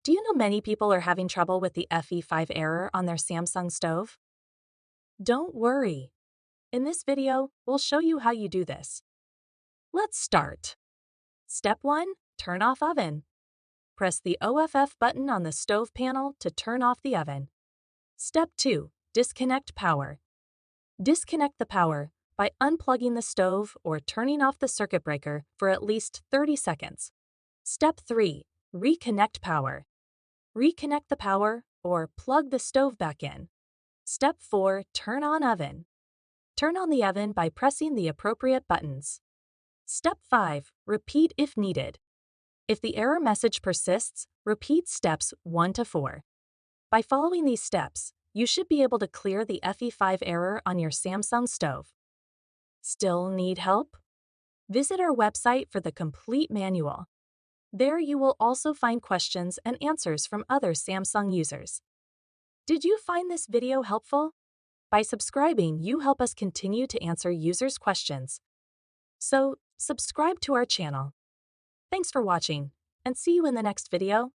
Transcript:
Do you know many people are having trouble with the FE5 error on their Samsung stove? Don't worry. In this video, we'll show you how you do this. Let's start. Step 1. Turn off oven. Press the OFF button on the stove panel to turn off the oven. Step 2. Disconnect power. Disconnect the power by unplugging the stove or turning off the circuit breaker for at least 30 seconds. Step 3. Reconnect power. Reconnect the power or plug the stove back in. Step 4. Turn on oven. Turn on the oven by pressing the appropriate buttons. Step 5. Repeat if needed. If the error message persists, repeat steps 1 to 4. By following these steps, you should be able to clear the FE5 error on your Samsung stove. Still need help? Visit our website for the complete manual. There you will also find questions and answers from other Samsung users. Did you find this video helpful? By subscribing, you help us continue to answer users' questions. So, subscribe to our channel. Thanks for watching, and see you in the next video.